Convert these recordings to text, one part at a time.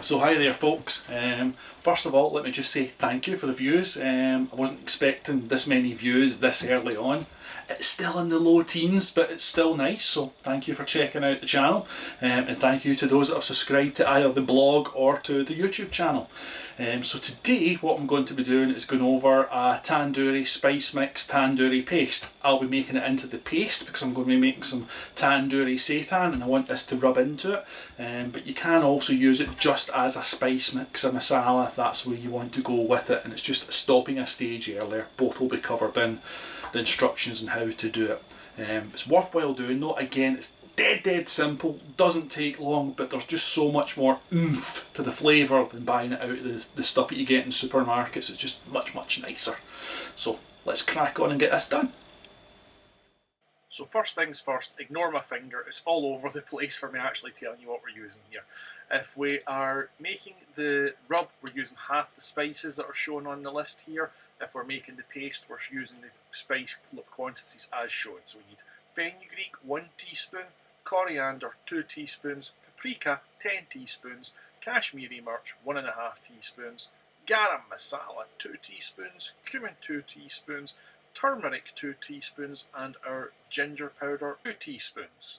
So hi there folks, first of all let me just say thank you for the views. I wasn't expecting this many views this early on. It's still in the low teens, but it's still nice, so thank you for checking out the channel, and thank you to those that have subscribed to either the blog or to the YouTube channel. So today what I'm going to be doing is going over a tandoori spice mix tandoori paste. I'll be making it into the paste because I'm going to be making some tandoori seitan and I want this to rub into it, but you can also use it just as a spice mix, a masala, if that's where you want to go with it, and it's just stopping a stage earlier. Both will be covered in the instructions on how to do it. It's worthwhile doing though. Again, it's dead simple, doesn't take long, but there's just so much more oomph to the flavour than buying it out of the stuff that you get in supermarkets. It's just much nicer. So let's crack on and get this done. So first things first, ignore my finger, it's all over the place for me actually telling you what we're using here. If we are making the rub, we're using half the spices that are shown on the list here. If we're making the paste, we're using the spice quantities as shown. So we need fenugreek 1 teaspoon, coriander 2 teaspoons, paprika 10 teaspoons, Kashmiri mirch 1.5 teaspoons, garam masala 2 teaspoons, cumin 2 teaspoons, turmeric 2 teaspoons, and our ginger powder 2 teaspoons.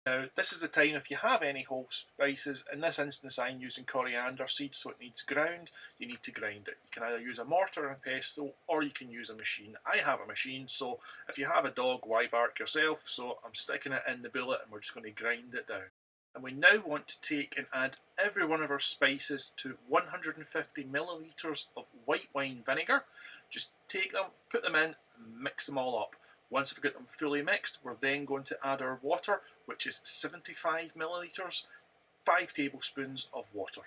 Now this is the time, if you have any whole spices, in this instance I'm using coriander seeds, so it needs ground, you need to grind it. You can either use a mortar and pestle or you can use a machine. I have a machine, so if you have a dog, why bark yourself? So I'm sticking it in the bullet and we're just going to grind it down. And we now want to take and add every one of our spices to 150 millilitres of white wine vinegar. Just take them, put them in, and mix them all up. Once we've got them fully mixed, we're then going to add our water, which is 75 millilitres, 5 tablespoons of water.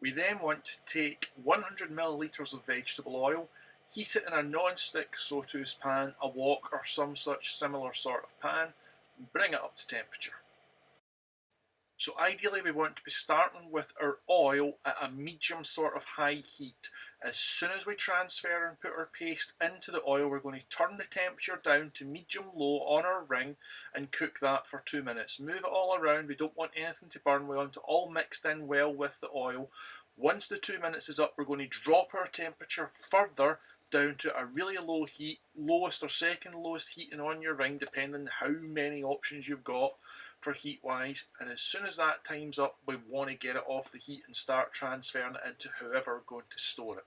We then want to take 100 millilitres of vegetable oil, heat it in a non-stick sauteuse pan, a wok or some such similar sort of pan, and bring it up to temperature. So ideally we want to be starting with our oil at a medium sort of high heat. As soon as we transfer and put our paste into the oil, we're going to turn the temperature down to medium low on our ring and cook that for 2 minutes. Move it all around, we don't want anything to burn, we want it all mixed in well with the oil. Once the 2 minutes is up, we're going to drop our temperature further down to a really low heat, lowest or second lowest heating on your ring, depending on how many options you've got for heat wise. And as soon as that time's up, we want to get it off the heat and start transferring it into whoever we're going to store it.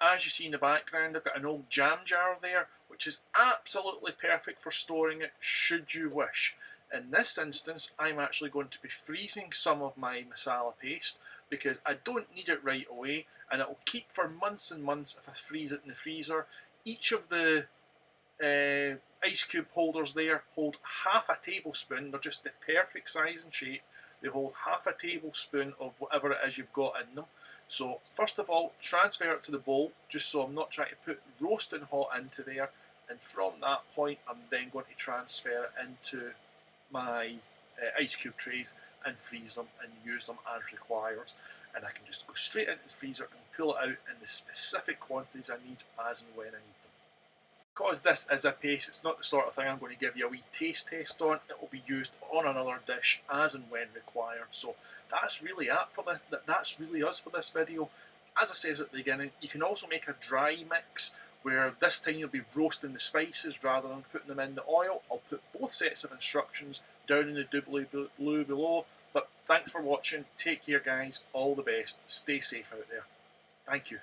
As you see in the background, I've got an old jam jar there, which is absolutely perfect for storing it should you wish. In this instance, I'm actually going to be freezing some of my masala paste because I don't need it right away, and it will keep for months and months if I freeze it in the freezer. Each of the ice cube holders there hold half a tablespoon. They're just the perfect size and shape. They hold half a tablespoon of whatever it is you've got in them. So first of all, transfer it to the bowl, just so I'm not trying to put roasting hot into there, and from that point I'm then going to transfer it into my ice cube trays and freeze them and use them as required. And I can just go straight into the freezer and pull it out in the specific quantities I need as and when I need them. Because this is a paste, it's not the sort of thing I'm going to give you a wee taste test on. It will be used on another dish as and when required. So that's really it for this. That's really us for this video. As I said at the beginning, you can also make a dry mix where this time you'll be roasting the spices rather than putting them in the oil. I'll put both sets of instructions down in the doobly blue below. But thanks for watching. Take care guys. All the best. Stay safe out there. Thank you.